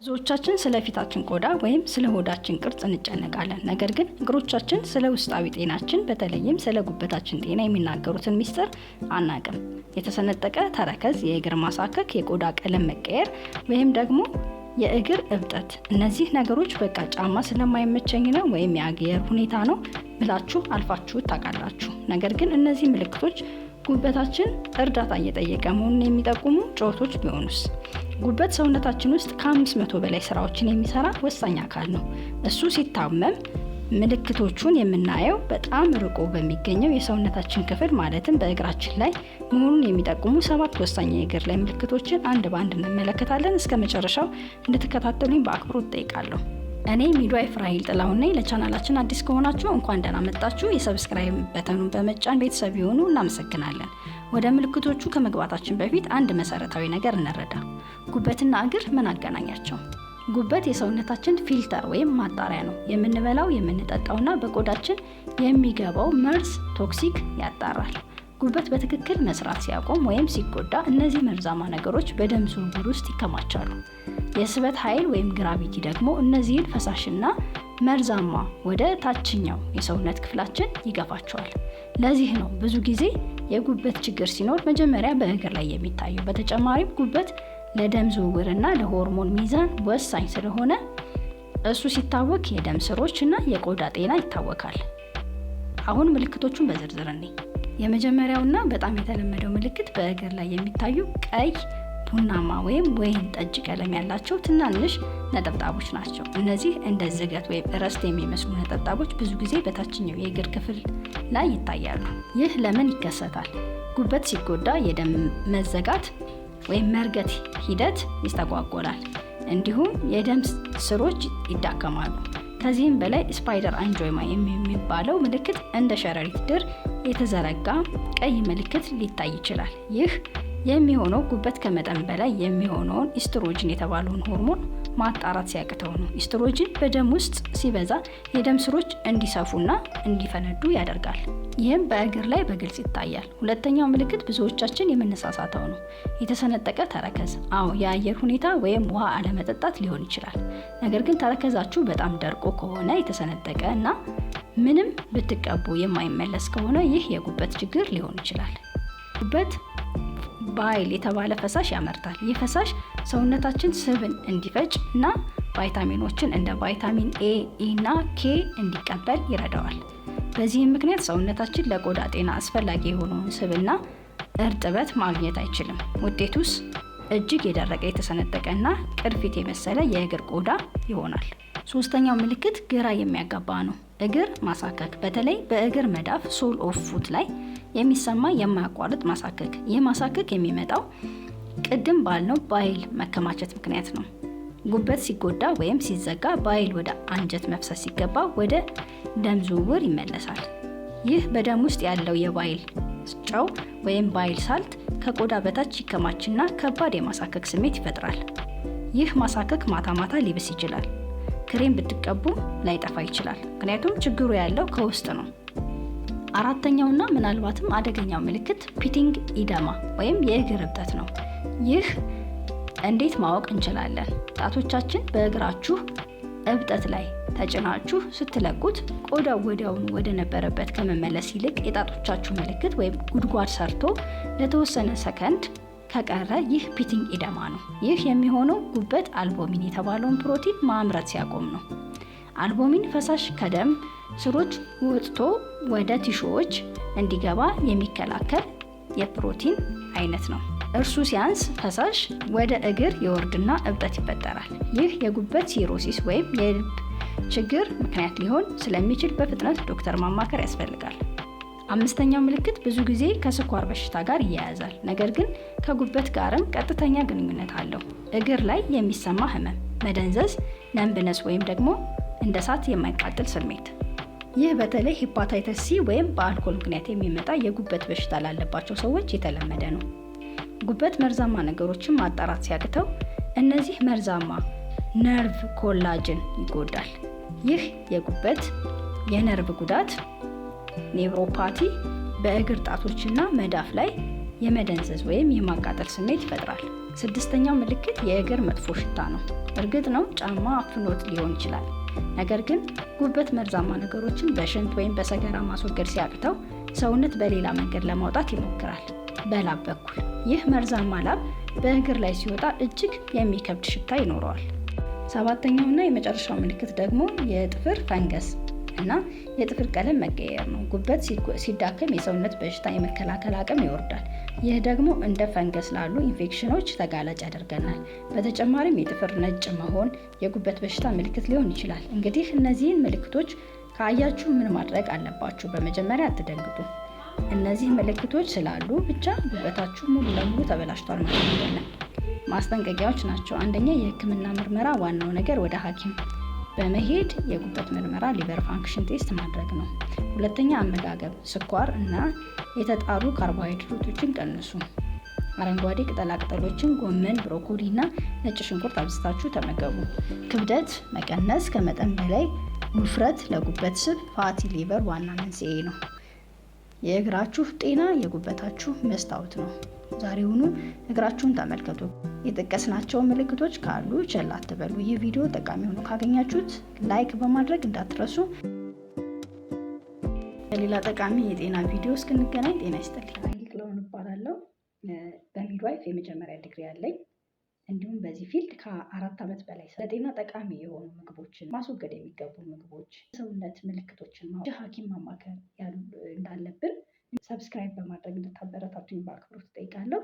ብዙዎቻችን ስለ ፊታችን ቆዳ ወይም ስለ ሆዳችን ቅርጽ እንጨነቃለን። ነገር ግን እግሮቻችን ስለ ውስጣዊ ጤናችን በተለይም ስለ ጉበታችን ጤና የሚናገሩትን ሚስጥር አናቅም። የተሰነጠቀ ተረከዝ፣ የእግር ማሳከክ፣ የቆዳ ቀለም መቀየር ወይም ደግሞ የእግር እብጠት፣ እነዚህ ነገሮች በቃ ጫማ ስለማይመቸኝ ነው ወይም የአየር ሁኔታ ነው ብላችሁ አልፋችሁ ታውቃላችሁ። ነገር ግን እነዚህ ምልክቶች ጉበታችን እርዳታ እየጠየቀ መሆኑን የሚጠቁሙ ጩኸቶች ቢሆኑስ? ጉበት ሰውነታችን ውስጥ ከ500 በላይ ስራዎችን የሚሰራ ወሳኝ አካል ነው። እሱ ሲታመም ምልክቶቹን የምናየው በጣም ርቆ በሚገኘው የሰውነታችን ክፍል ማለትም በእግራችን ላይ መሆኑን የሚጠቁሙ 7 ወሳኝ የእግር ላይ ምልክቶችን አንድ በአንድ እንመለከታለን። እስከ መጨረሻው እንድትከታተሉኝ በአክብሮት ጠይቃለሁ። እኔ ሚድዋይፍ ራሄል ጥላሁን ነኝ። ለቻናላችን አዲስ ከሆናችሁ እንኳን ደህና መጣችሁ። የሰብስክራይብ በተኑን በመጫን ቤተሰብ ይሁኑ። እናመሰግናለን። ወደ ምልክቶቹ ከመግባታችን በፊት አንድ መሰረታዊ ነገር እንረዳ። ጉበትና እግር ምን አገናኛቸው? ጉበት የሰውነታችን ፊልተር ወይም ማጣሪያ ነው። የምንበላው የምንጠጣውና በቆዳችን የሚገባው መርዝ ቶክሲክ ያጣራል። ጉበት በትክክል መስራት ሲያቆም ወይም ሲጎዳ እነዚህ መርዛማ ነገሮች በደም ዝውውር ውስጥ ይከማቻሉ። የስበት ኃይል ወይም ግራቪቲ ደግሞ እነዚህን ፈሳሽና መርዛማ ወደ ታችኛው የሰውነት ክፍላችን ይገፋቸዋል። ለዚህ ነው ብዙ ጊዜ የጉበት ችግር ሲኖር መጀመሪያ በእግር ላይ የሚታየው። በተጨማሪም ጉበት ለደም ዝውውርና ለሆርሞን ሚዛን ወሳኝ ስለሆነ እሱ ሲታወክ የደም ስሮች እና የቆዳ ጤና ይታወካል። አሁን ምልክቶቹን በዝርዝር እንይ። የመጀመሪያውና በጣም የተለመደው ምልክት በእግር ላይ የሚታዩ ቀይ፣ ቡናማ ወይም ወይን ጠጅ ቀለም ያላቸው ትናንሽ ነጠብጣቦች ናቸው። እነዚህ እንደ ዝገት ወይም ረስት የሚመስሉ ነጠብጣቦች ብዙ ጊዜ በታችኛው የእግር ክፍል ላይ ይታያሉ። ይህ ለምን ይከሰታል? ጉበት ሲጎዳ የደም መዘጋት ወይም መርገት ሂደት ይስተጓጎላል። እንዲሁም የደም ስሮች ይዳከማሉ። ከዚህም በላይ ስፓይደር አንጆይማ የሚባለው ምልክት እንደ ሸረሪት ድር የተዘረጋ ቀይ ምልክት ሊታይ ይችላል። ይህ የሚሆነው ጉበት ከመጠን በላይ የሚሆነውን ኢስትሮጅን የተባለውን ሆርሞን ማጣራት ሲያቅተው ነው። ኢስትሮጅን በደም ውስጥ ሲበዛ የደም ስሮች እንዲሰፉና እንዲፈነዱ ያደርጋል። ይህም በእግር ላይ በግልጽ ይታያል። ሁለተኛው ምልክት ብዙዎቻችን የምንሳሳተው ነው። የተሰነጠቀ ተረከዝ። አዎ፣ የአየር ሁኔታ ወይም ውሃ አለመጠጣት ሊሆን ይችላል። ነገር ግን ተረከዛችሁ በጣም ደርቆ ከሆነ የተሰነጠቀ እና ምንም ብትቀቡ የማይመለስ ከሆነ ይህ የጉበት ችግር ሊሆን ይችላል። ጉበት ባይል የተባለ ፈሳሽ ያመርታል። ይህ ፈሳሽ ሰውነታችን ስብን እንዲፈጭ እና ቫይታሚኖችን እንደ ቫይታሚን ኤ፣ ኢ እና ኬ እንዲቀበል ይረዳዋል። በዚህም ምክንያት ሰውነታችን ለቆዳ ጤና አስፈላጊ የሆነውን ስብና እርጥበት ማግኘት አይችልም። ውጤቱስ እጅግ የደረቀ የተሰነጠቀ እና ቅርፊት የመሰለ የእግር ቆዳ ይሆናል። ሶስተኛው ምልክት ግራ የሚያጋባ ነው። እግር ማሳከክ፣ በተለይ በእግር መዳፍ ሶል ኦፍ ፉት ላይ የሚሰማ የማያቋርጥ ማሳከክ። ይህ ማሳከክ የሚመጣው ቅድም ባልነው ባይል መከማቸት ምክንያት ነው። ጉበት ሲጎዳ ወይም ሲዘጋ ባይል ወደ አንጀት መፍሰስ ሲገባ ወደ ደም ዝውውር ይመለሳል። ይህ በደም ውስጥ ያለው የባይል ጨው ወይም ባይል ሳልት ከቆዳ በታች ይከማችና ከባድ የማሳከክ ስሜት ይፈጥራል። ይህ ማሳከክ ማታ ማታ ሊብስ ይችላል። ክሬም ብትቀቡም ላይጠፋ ይችላል፣ ምክንያቱም ችግሩ ያለው ከውስጥ ነው። አራተኛውና ምናልባትም አደገኛው ምልክት ፒቲንግ ኢደማ ወይም የእግር እብጠት ነው። ይህ እንዴት ማወቅ እንችላለን? ጣቶቻችን በእግራችሁ እብጠት ላይ ተጭናችሁ ስትለቁት ቆዳው ወዲያውኑ ወደ ነበረበት ከመመለስ ይልቅ የጣቶቻችሁ ምልክት ወይም ጉድጓድ ሰርቶ ለተወሰነ ሰከንድ ከቀረ ይህ ፒቲንግ ኢደማ ነው። ይህ የሚሆነው ጉበት አልቡሚን የተባለውን ፕሮቲን ማምረት ሲያቆም ነው። አልቡሚን ፈሳሽ ከደም ስሮች ወጥቶ ወደ ቲሹዎች እንዲገባ የሚከላከል የፕሮቲን አይነት ነው። እርሱ ሲያንስ ፈሳሽ ወደ እግር ይወርድና እብጠት ይፈጠራል። ይህ የጉበት ሲሮሲስ ወይም የልብ ችግር ምክንያት ሊሆን ስለሚችል በፍጥነት ዶክተር ማማከር ያስፈልጋል። አምስተኛው ምልክት ብዙ ጊዜ ከስኳር በሽታ ጋር ይያያዛል፣ ነገር ግን ከጉበት ጋርም ቀጥተኛ ግንኙነት አለው። እግር ላይ የሚሰማ ህመም፣ መደንዘዝ፣ ነምብነስ ወይም ደግሞ እንደ እሳት የማይቃጠል ስሜት። ይህ በተለይ ሄፓታይተስ ሲ ወይም በአልኮል ምክንያት የሚመጣ የጉበት በሽታ ላለባቸው ሰዎች የተለመደ ነው። ጉበት መርዛማ ነገሮችን ማጣራት ሲያቅተው እነዚህ መርዛማ ነርቭ ኮላጅን ይጎዳል። ይህ የጉበት የነርቭ ጉዳት ኔቭሮፓቲ በእግር ጣቶችና መዳፍ ላይ የመደንዘዝ ወይም የማቃጠል ስሜት ይፈጥራል። ስድስተኛው ምልክት የእግር መጥፎ ሽታ ነው። እርግጥ ነው ጫማ አፍኖት ሊሆን ይችላል። ነገር ግን ጉበት መርዛማ ነገሮችን በሽንት ወይም በሰገራ ማስወገድ ሲያቅተው ሰውነት በሌላ መንገድ ለማውጣት ይሞክራል፣ በላብ በኩል። ይህ መርዛማ ላብ በእግር ላይ ሲወጣ እጅግ የሚከብድ ሽታ ይኖረዋል። ሰባተኛውና የመጨረሻው ምልክት ደግሞ የጥፍር ፈንገስ እና የጥፍር ቀለም መቀየር ነው። ጉበት ሲዳከም የሰውነት በሽታ የመከላከል አቅም ይወርዳል። ይህ ደግሞ እንደ ፈንገስ ላሉ ኢንፌክሽኖች ተጋላጭ ያደርገናል። በተጨማሪም የጥፍር ነጭ መሆን የጉበት በሽታ ምልክት ሊሆን ይችላል። እንግዲህ እነዚህን ምልክቶች ካያችሁ ምን ማድረግ አለባችሁ? በመጀመሪያ አትደንግጡ። እነዚህ ምልክቶች ስላሉ ብቻ ጉበታችሁ ሙሉ ለሙሉ ተበላሽቷል ማለት አይደለም። ማስጠንቀቂያዎች ናቸው። አንደኛ፣ የሕክምና ምርመራ። ዋናው ነገር ወደ ሐኪም በመሄድ የጉበት ምርመራ ሊቨር ፋንክሽን ቴስት ማድረግ ነው። ሁለተኛ፣ አመጋገብ። ስኳር እና የተጣሩ ካርቦሃይድሬቶችን ቀንሱ። አረንጓዴ ቅጠላቅጠሎችን፣ ጎመን፣ ብሮኮሊ እና ነጭ ሽንኩርት አብዝታችሁ ተመገቡ። ክብደት መቀነስ። ከመጠን በላይ ውፍረት ለጉበት ስብ ፋቲ ሊቨር ዋና መንስኤ ነው። የእግራችሁ ጤና የጉበታችሁ መስታወት ነው። ዛሬውኑ እግራችሁን ተመልከቱ። የጠቀስናቸው ምልክቶች ካሉ ቸል አትበሉ። ይህ ቪዲዮ ጠቃሚ ሆኖ ካገኛችሁት ላይክ በማድረግ እንዳትረሱ። በሌላ ጠቃሚ የጤና ቪዲዮ እስክንገናኝ ጤና ይስጥልኝ። ጥላሁን እባላለሁ። በሚድዋይፍ የመጀመሪያ ዲግሪ ያለኝ እንዲሁም በዚህ ፊልድ ከ4 ዓመት በላይ ለጤና ጠቃሚ የሆኑ ምግቦችን ማስወገድ የሚገቡ ምግቦች፣ ሰውነት ምልክቶችን ሐኪም ማማከር እንዳለብን ሰብስክራይብ በማድረግ እንድታበረታቱኝ በአክብሮት እጠይቃለሁ።